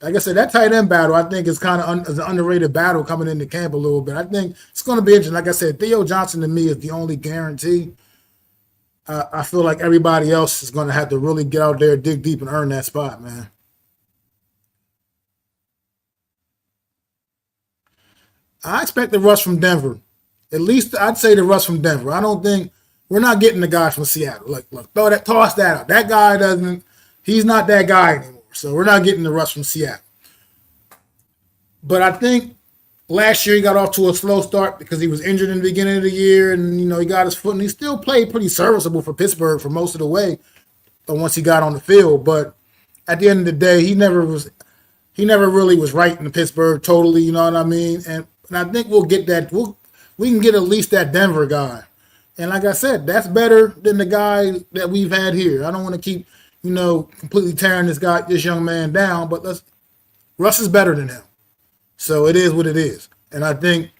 Like I said, that tight end battle, I think, is kind of an underrated battle coming into camp a little bit. I think it's going to be interesting. Like I said, Theo Johnson to me is the only guarantee. I feel like everybody else is going to have to really get out there, dig deep, and earn that spot, man. I expect the rush from Denver. At least I'd say the rush from Denver. I don't think we're not getting the guy from Seattle. Look, toss that out. That guy he's not that guy anymore. So we're not getting the rush from Seattle. But I think Last year he got off to a slow start because he was injured in the beginning of the year, and he got his foot, and he still played pretty serviceable for Pittsburgh for most of the way. But once he got on the field, but at the end of the day, he never really was right in Pittsburgh totally. You know what I mean? And I think we'll get that. We can get at least that Denver guy. And like I said, that's better than the guy that we've had here. I don't want to keep, completely tearing this young man down, but Russ is better than him. So it is what it is. And I think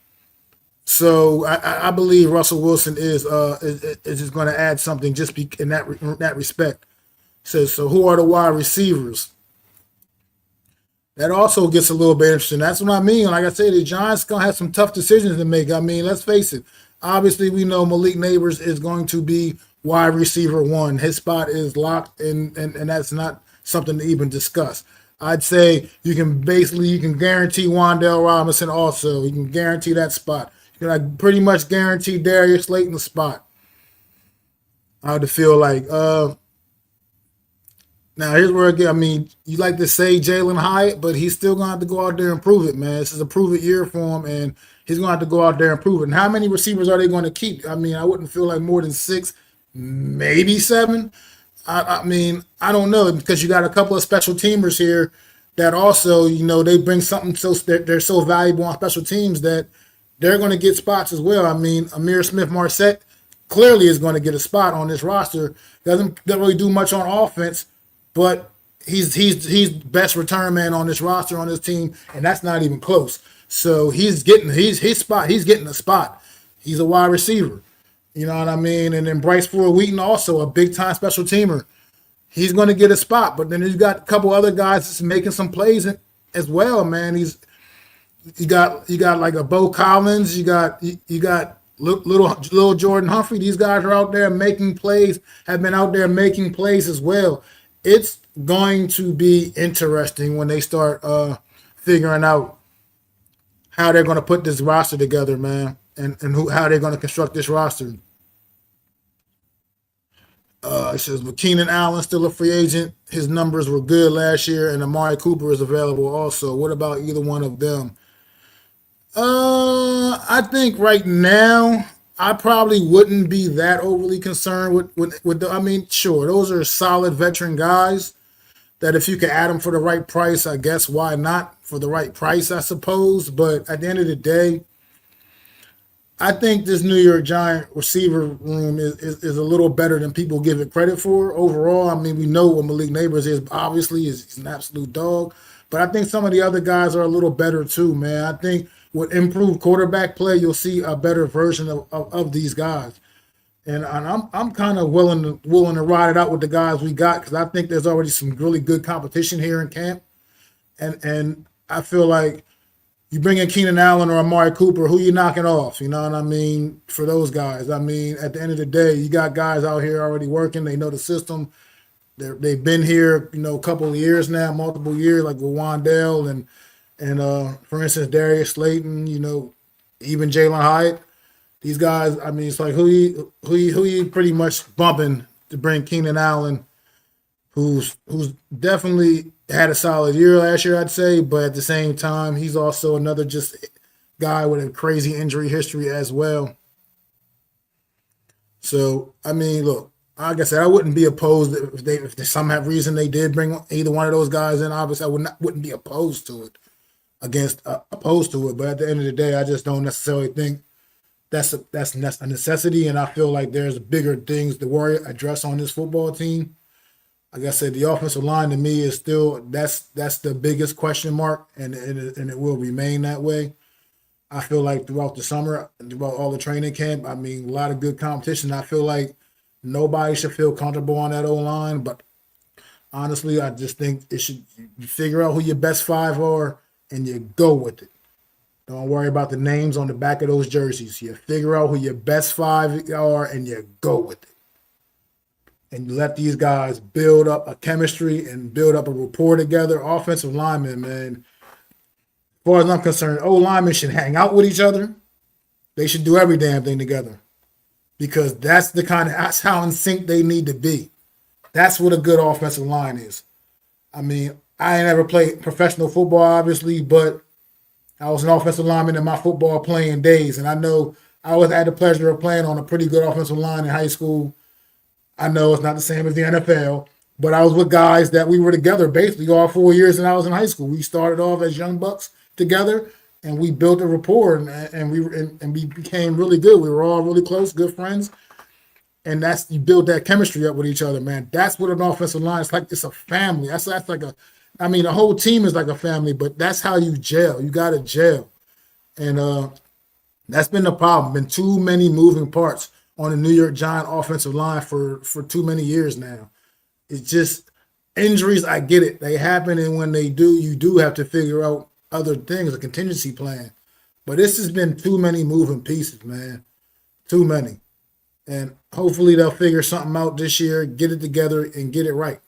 so. I believe Russell Wilson is just going to add something just in that respect. So who are the wide receivers? That also gets a little bit interesting. That's what I mean. Like I said, the Giants going to have some tough decisions to make. I mean, let's face it. Obviously, we know Malik Neighbors is going to be wide receiver 1. His spot is locked, and that's not something to even discuss. I'd say you can guarantee Wan'Dale Robinson also. You can guarantee that spot. You can pretty much guarantee Darius Slayton the spot. I would feel like. Now, here's where again, you like to say Jalen Hyatt, but he's still going to have to go out there and prove it, man. This is a prove-it year for him, and he's going to have to go out there and prove it. And how many receivers are they going to keep? I wouldn't feel like more than 6, maybe 7. I don't know, because you got a couple of special teamers here that also, they bring something so they're so valuable on special teams that they're going to get spots as well. Amir Smith-Marset clearly is going to get a spot on this roster. Doesn't really do much on offense, but he's best return man on this roster on this team, and that's not even close. So he's getting his spot. He's getting a spot. He's a wide receiver. You know what I mean? And then Bryce Ford-Wheaton, also a big-time special teamer. He's going to get a spot. But then you got a couple other guys that's making some plays as well, man. You got like a Bo Collins. You got little Jordan Humphrey. These guys are out there making plays, have been out there making plays as well. It's going to be interesting when they start figuring out how they're going to put this roster together, man, and how they're going to construct this roster. It says, but Keenan Allen still a free agent. His numbers were good last year, and Amari Cooper is available also. What about either one of them? I think right now I probably wouldn't be that overly concerned with sure, those are solid veteran guys that if you can add them for the right price, I guess why not for the right price, I suppose. But at the end of the day, I think this New York Giant receiver room is a little better than people give it credit for. Overall, we know what Malik Neighbors is. Obviously, he's an absolute dog. But I think some of the other guys are a little better too, man. I think with improved quarterback play, you'll see a better version of these guys. And I'm kind of willing to ride it out with the guys we got, because I think there's already some really good competition here in camp. And I feel like you bring in Keenan Allen or Amari Cooper, who you knocking off, you know what I mean, for those guys. At the end of the day, you got guys out here already working. They know the system. They've been here, a couple of years now, multiple years, like with Wan'Dale and for instance, Darius Slayton, even Jalen Hyatt. These guys, it's like who you pretty much bumping to bring Keenan Allen, who's definitely had a solid year last year, I'd say, but at the same time, he's also another just guy with a crazy injury history as well. So, look, like I said, I wouldn't be opposed if there's some reason they did bring either one of those guys in. Obviously, I wouldn't be opposed to it. But at the end of the day, I just don't necessarily think that's a necessity, and I feel like there's bigger things to address on this football team. Like I said, the offensive line to me is still that's the biggest question mark, and it will remain that way. I feel like throughout the summer, throughout all the training camp, a lot of good competition. I feel like nobody should feel comfortable on that O-line, but honestly, I just think you figure out who your best 5 are and you go with it. Don't worry about the names on the back of those jerseys. You figure out who your best 5 are and you go with it. And you let these guys build up a chemistry and build up a rapport together. Offensive linemen, man, as far as I'm concerned, linemen should hang out with each other. They should do every damn thing together, because that's how in sync they need to be. That's what a good offensive line is. I ain't never played professional football, obviously, but I was an offensive lineman in my football playing days, and I know I always had the pleasure of playing on a pretty good offensive line in high school. I know it's not the same as the NFL, but I was with guys that we were together basically all 4 years and I was in high school. We started off as young bucks together, and we built a rapport, and we became really good. We were all really close, good friends, and that's you build that chemistry up with each other, man. That's what an offensive line is like. It's a family. That's like a, I mean, the whole team is like a family, but that's how you gel. You got to gel, and that's been the problem. Been too many moving parts on the New York Giant offensive line for too many years now. It's just injuries. I get it. They happen, and when they do, you do have to figure out other things, a contingency plan. But this has been too many moving pieces, man. Too many. And hopefully they'll figure something out this year, get it together, and get it right.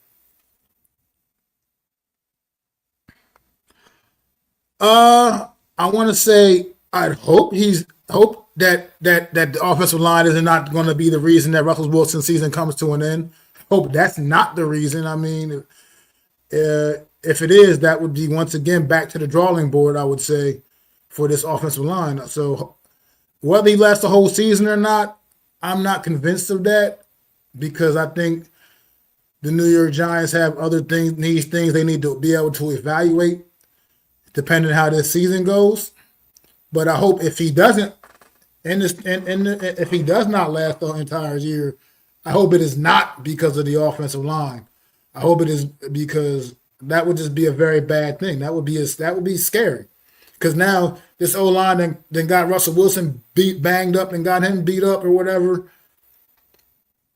I want to say I'd hope that the offensive line is not going to be the reason that Russell Wilson's season comes to an end. Hope that's not the reason. I mean, if it is, that would be once again back to the drawing board, I would say, for this offensive line. So whether he lasts the whole season or not, I'm not convinced of that, because I think the New York Giants have other things, these things they need to be able to evaluate depending on how this season goes. But I hope if he doesn't, if he does not last the entire year, I hope it is not because of the offensive line. I hope it is because that would just be a very bad thing. That would be scary, because now this O line then got Russell Wilson banged up and got him beat up or whatever,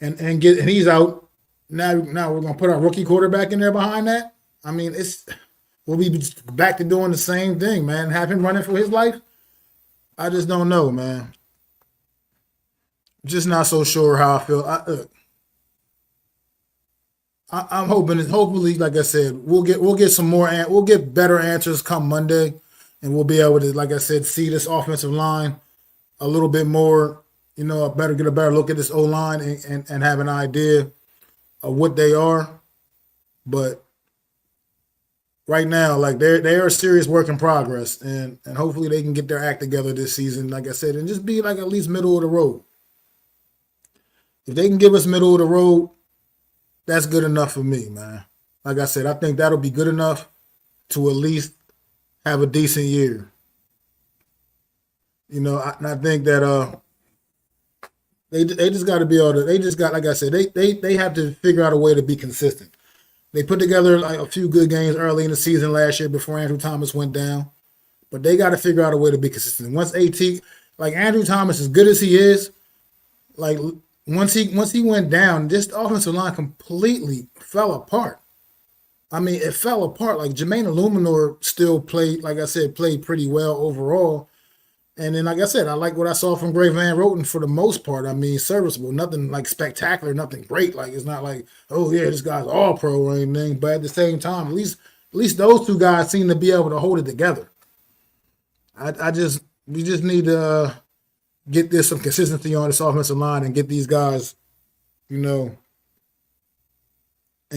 and he's out. Now we're gonna put our rookie quarterback in there behind that. I mean, we'll be back to doing the same thing, man. Have him running for his life. I just don't know, man. Just not so sure how I feel. I'm hoping hopefully, like I said, we'll get some more, we'll get better answers come Monday, and we'll be able to, like I said, see this offensive line a little bit more. Get a better look at this O line and have an idea of what they are. But right now, like they are a serious work in progress, and hopefully they can get their act together this season, like I said, and just be like at least middle of the road. If they can give us middle of the road, that's good enough for me, man. Like I said, I think that'll be good enough to at least have a decent year. I think that they just got to be able to. They just got, like I said, they have to figure out a way to be consistent. They put together like a few good games early in the season last year before Andrew Thomas went down, but they got to figure out a way to be consistent. Once like Andrew Thomas, as good as he is, like once he went down, this offensive line completely fell apart. I mean, it fell apart. Like Jermaine Illuminor still played, like I said, played pretty well overall. And then, like I said, I like what I saw from Gray Van Roten for the most part. I mean, serviceable, nothing like spectacular, nothing great. Like it's not like, oh yeah, this guy's all pro or anything. But at the same time, at least those two guys seem to be able to hold it together. We just need to get this some consistency on this offensive line and get these guys, and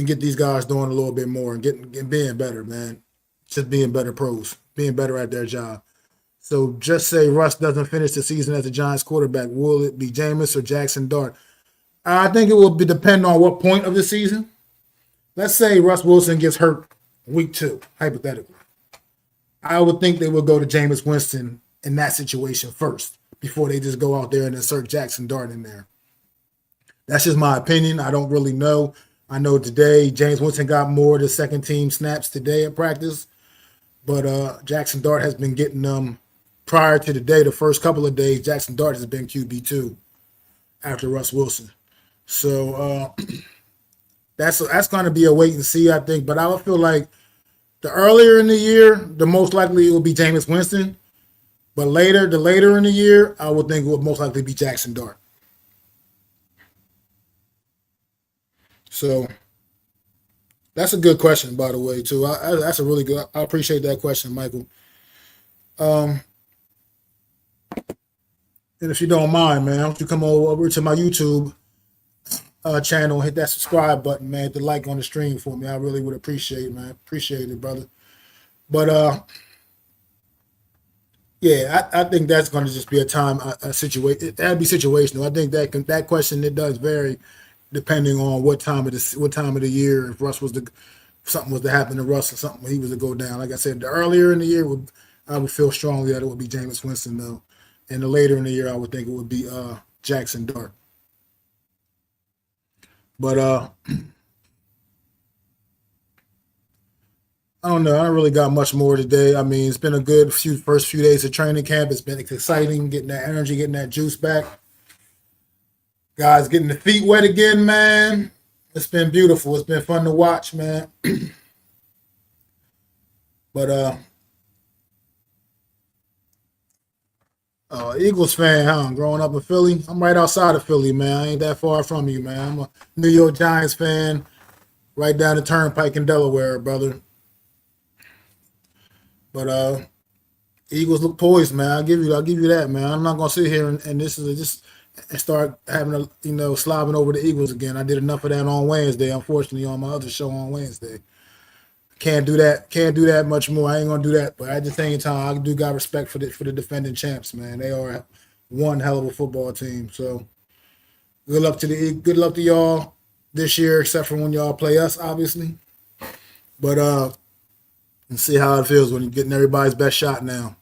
get these guys doing a little bit more and being better, man. Just being better pros, being better at their job. So just say Russ doesn't finish the season as the Giants quarterback. Will it be Jameis or Jackson Dart? I think it will depend on what point of the season. Let's say Russ Wilson gets hurt week 2, hypothetically. I would think they would go to Jameis Winston in that situation first before they just go out there and insert Jackson Dart in there. That's just my opinion. I don't really know. I know today James Winston got more of the second team snaps today at practice, but Jackson Dart has been getting them. Prior to today, the first couple of days, Jackson Dart has been QB2 after Russ Wilson. So that's going to be a wait and see, I think. But I would feel like the earlier in the year, the most likely it will be Jameis Winston. But later in the year, I would think it would most likely be Jackson Dart. So that's a good question, by the way, too. That's a really good. I appreciate that question, Michael. And if you don't mind, man, I want you to come over to my YouTube channel, hit that subscribe button, man, hit the like on the stream for me. I really would appreciate it, man. Appreciate it, brother. But Yeah, I think that's going to just be a time a situation. That'd be situational. I think that question it does vary depending on what time of the year. If Russ was to something was to happen to Russ or something he was to go down. Like I said, the earlier in the year I would feel strongly that it would be Jameis Winston though, and the later in the year I would think it would be Jackson Dart. But I don't know. I don't really got much more today. I mean, it's been a good first few days of training camp. It's been exciting, getting that energy, getting that juice back. Guys getting the feet wet again, man. It's been beautiful. It's been fun to watch, man. But Eagles fan, huh? Growing up in Philly, I'm right outside of Philly, man. I ain't that far from you, man. I'm a New York Giants fan, right down the turnpike in Delaware, brother. But Eagles look poised, man. I'll give you that, man. I'm not gonna sit here and this is just and start having a slobbing over the Eagles again. I did enough of that on Wednesday, unfortunately, on my other show on Wednesday. Can't do that. Can't do that much more. I ain't gonna do that. But at the same time, I do got respect for the defending champs, man. They are one hell of a football team. So good luck to y'all this year, except for when y'all play us, obviously. But and see how it feels when you're getting everybody's best shot now.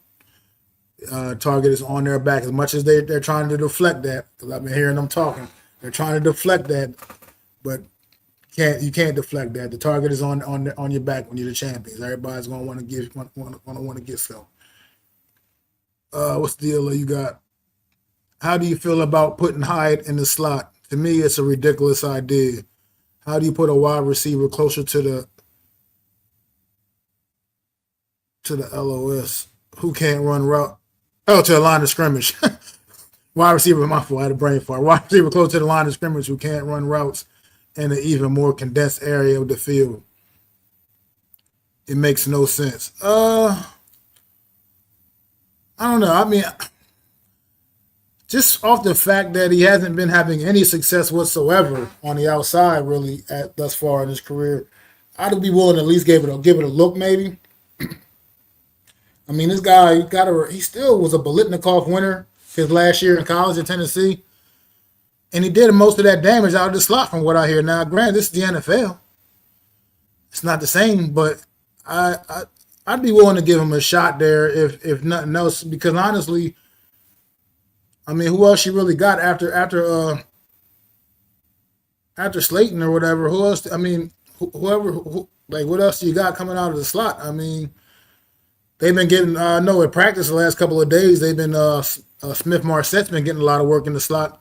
Target is on their back as much as they're trying to deflect that, because I've been hearing them talking. They're trying to deflect that, but you can't deflect that. The target is on your back when you're the champions. Everybody's gonna want to get some. What's the deal you got? How do you feel about putting Hyde in the slot? To me, it's a ridiculous idea. How do you put a wide receiver closer to the LOS who can't run route? Oh, to the line of scrimmage. Wide receiver, my fault. I had a brain fart. Wide receiver close to the line of scrimmage who can't run routes in an even more condensed area of the field. It makes no sense. I don't know. I mean, just off the fact that he hasn't been having any success whatsoever on the outside, really, thus far in his career, I'd be willing to at least give it a look, maybe. I mean, this guy he still was a Bolitnikoff winner his last year in college in Tennessee, and he did most of that damage out of the slot, from what I hear. Now, granted, this is the NFL; it's not the same, but I'd be willing to give him a shot there if nothing else, because honestly, I mean, who else you really got after Slayton or whatever? Who else? I mean, what else do you got coming out of the slot? I mean, they've been getting no in practice the last couple of days. They've been Smith Marsette's been getting a lot of work in the slot,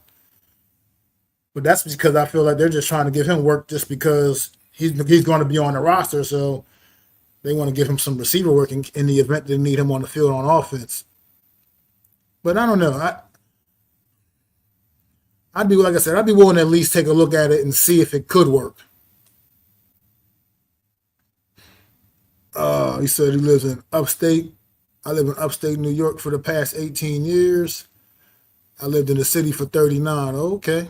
but that's because I feel like they're just trying to give him work just because he's going to be on the roster, so they want to give him some receiver work in the event they need him on the field on offense. But I don't know. I'd be, like I said, I'd be willing to at least take a look at it and see if it could work. He said he lives in upstate. I live in upstate New York for the past 18 years. I lived in the city for 39. Okay.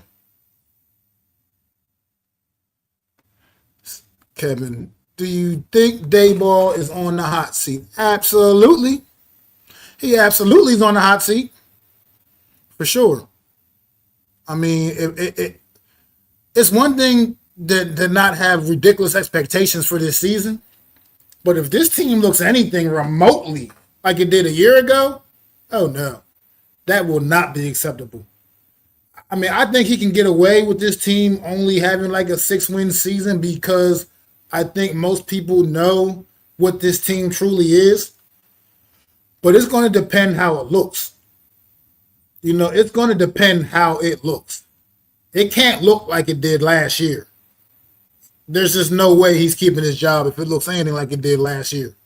Kevin, do you think Dayball is on the hot seat? Absolutely. He absolutely is on the hot seat. For sure. I mean, it's one thing to not have ridiculous expectations for this season, but if this team looks anything remotely like it did a year ago, oh no, that will not be acceptable. I mean, I think he can get away with this team only having like a 6-win season because I think most people know what this team truly is, but it's going to depend how it looks. It's going to depend how it looks. It can't look like it did last year. There's just no way he's keeping his job if it looks anything like it did last year.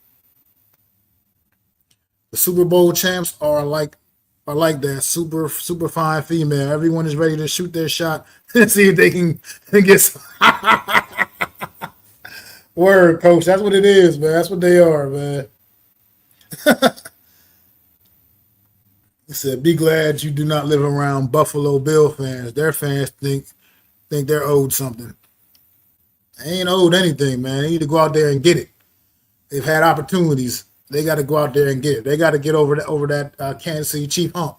The Super Bowl champs are like that super fine female. Everyone is ready to shoot their shot and see if they can get some. Word, coach. That's what it is, man. That's what they are, man. He said, "Be glad you do not live around Buffalo Bill fans. Their fans think they're owed something. They ain't owed anything, man. They need to go out there and get it. They've had opportunities. They got to go out there and get it. They got to get over that Kansas City Chief hump.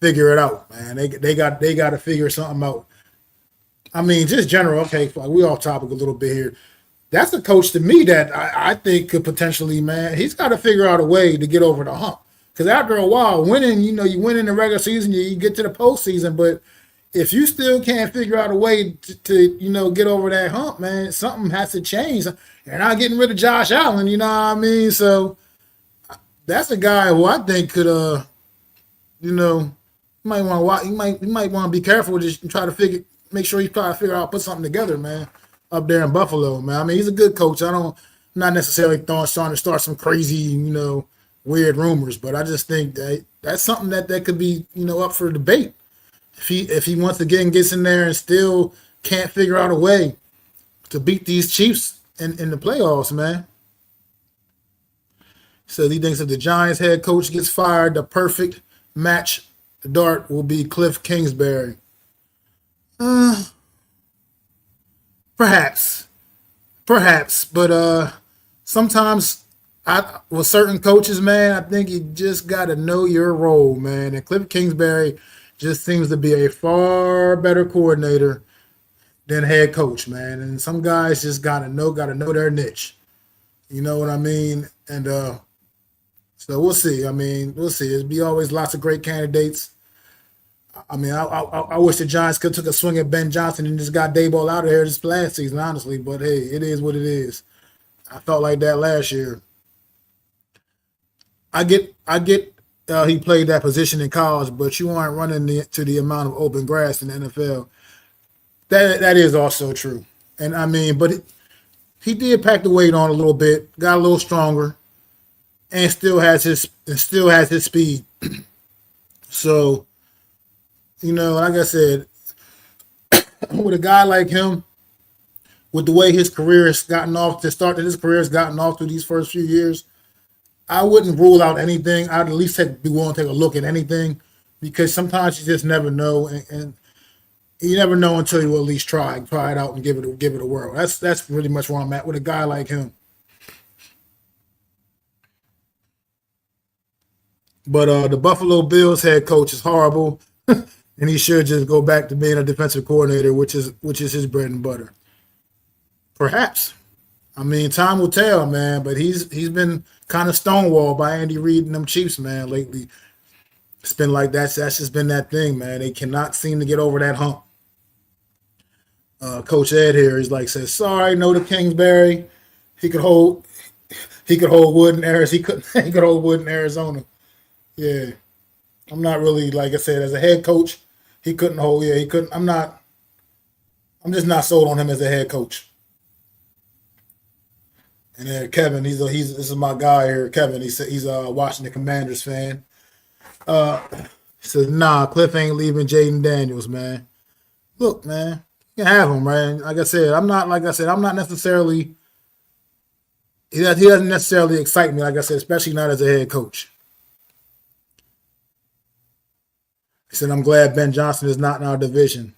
Figure it out, man. They got to figure something out. I mean, just general. Okay, we off topic a little bit here. That's a coach to me that I think could potentially, man, he's got to figure out a way to get over the hump. Because after a while, winning, you win in the regular season, you get to the postseason, but if you still can't figure out a way to get over that hump, man, something has to change. You're not getting rid of Josh Allen, you know what I mean? So that's a guy who I think could, you know, you might want to you might want to be careful, just try to make sure you try to figure out, put something together, man, up there in Buffalo, man. I mean, he's a good coach. I'm not necessarily trying to start some crazy, weird rumors, but I just think that's something that could be, up for debate. If he once again gets in there and still can't figure out a way to beat these Chiefs in the playoffs, man. So he thinks if the Giants head coach gets fired, the perfect match dart will be Cliff Kingsbury. Perhaps, but sometimes with certain coaches, man, I think you just got to know your role, man. And Cliff Kingsbury just seems to be a far better coordinator than head coach, man. And some guys just gotta know their niche. You know what I mean? And so we'll see. I mean, we'll see. There'll be always lots of great candidates. I mean, I wish the Giants could have took a swing at Ben Johnson and just got Daboll out of here this last season, honestly. But hey, it is what it is. I felt like that last year. I get. He played that position in college, but you aren't running to the amount of open grass in the NFL. That is also true. And I mean, but he did pack the weight on a little bit, got a little stronger, and still has his speed. So, like I said, with a guy like him, with the way his career has gotten off, the start that his career has gotten off through these first few years, I wouldn't rule out anything. I'd at least be willing to take a look at anything, because sometimes you just never know, and you never know until you at least try it out and give it a whirl. That's pretty much where I'm at with a guy like him. But the Buffalo Bills head coach is horrible, and he should just go back to being a defensive coordinator, which is his bread and butter. Perhaps. I mean, time will tell, man. But he's been kind of stonewalled by Andy Reid and them Chiefs, man, lately. It's been like that's just been that thing, man. They cannot seem to get over that hump. Coach Ed here is says, sorry, no to Kingsbury. He could hold wood in Arizona. He could hold wood in Arizona. Yeah. I'm not really, like I said, as a head coach, he couldn't hold. Yeah, he couldn't. I'm just not sold on him as a head coach. And then Kevin, this is my guy here, Kevin. He said he's a Washington Commanders fan. He says, nah, Cliff ain't leaving Jaden Daniels, man. Look, man, you can have him, man. Like I said, I'm not necessarily. He doesn't necessarily excite me, like I said, especially not as a head coach. He said, I'm glad Ben Johnson is not in our division.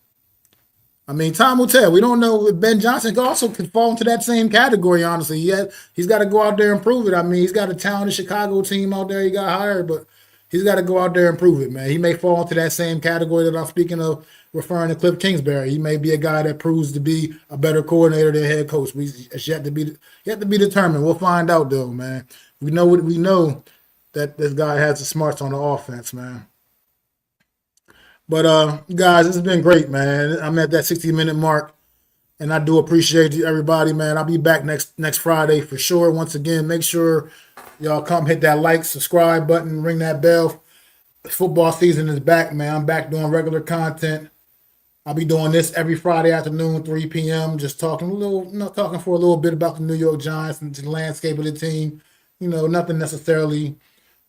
I mean, time will tell. We don't know if Ben Johnson also could fall into that same category, honestly. He's got to go out there and prove it. I mean, he's got a talented Chicago team out there he got hired, but he's got to go out there and prove it, man. He may fall into that same category that I'm speaking of, referring to Cliff Kingsbury. He may be a guy that proves to be a better coordinator than head coach. It's yet to be determined. We'll find out, though, man. We know that this guy has the smarts on the offense, man. But guys, this has been great, man. I'm at that 60-minute mark, and I do appreciate everybody, man. I'll be back next Friday for sure. Once again, make sure y'all come hit that like, subscribe button, ring that bell. Football season is back, man. I'm back doing regular content. I'll be doing this every Friday afternoon, 3 p.m. Just talking for a little bit about the New York Giants and the landscape of the team. Nothing necessarily.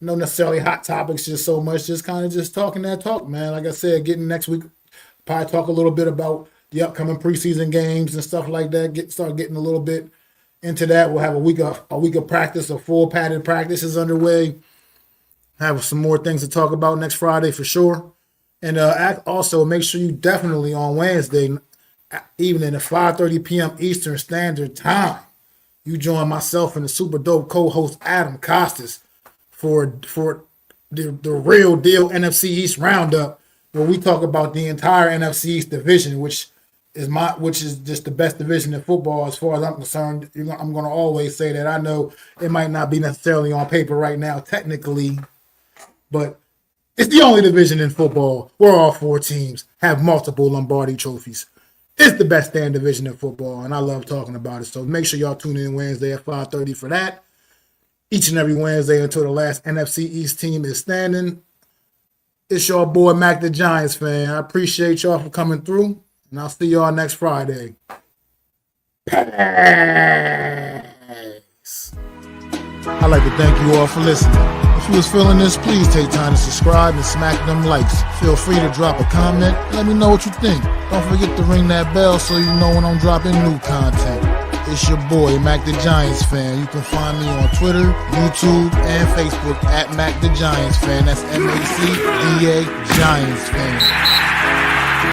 No necessarily hot topics, just so much, just kind of just talking that talk, man. Like I said, getting next week, probably talk a little bit about the upcoming preseason games and stuff like that. Start getting a little bit into that. We'll have a week of practice, a full padded practice is underway. Have some more things to talk about next Friday for sure. And also make sure you definitely on Wednesday evening at 5:30 p.m. Eastern Standard Time. you join myself and the super dope co-host Adam Costas for the real deal NFC East roundup, where we talk about the entire NFC East division, which is just the best division in football as far as I'm concerned. I'm going to always say that. I know it might not be necessarily on paper right now, technically, but it's the only division in football where all 4 teams have multiple Lombardi trophies. It's the best damn division in football, and I love talking about it. So make sure y'all tune in Wednesday at 5:30 for that. Each and every Wednesday until the last NFC East team is standing. It's your boy, Mac the Giants fan. I appreciate y'all for coming through, and I'll see y'all next Friday. Peace. I'd like to thank you all for listening. If you was feeling this, please take time to subscribe and smack them likes. Feel free to drop a comment. Let me know what you think. Don't forget to ring that bell so you know when I'm dropping new content. It's your boy, Mac the Giants fan. You can find me on Twitter, YouTube, and Facebook at Mac the Giants fan. That's MacDa Giants fan.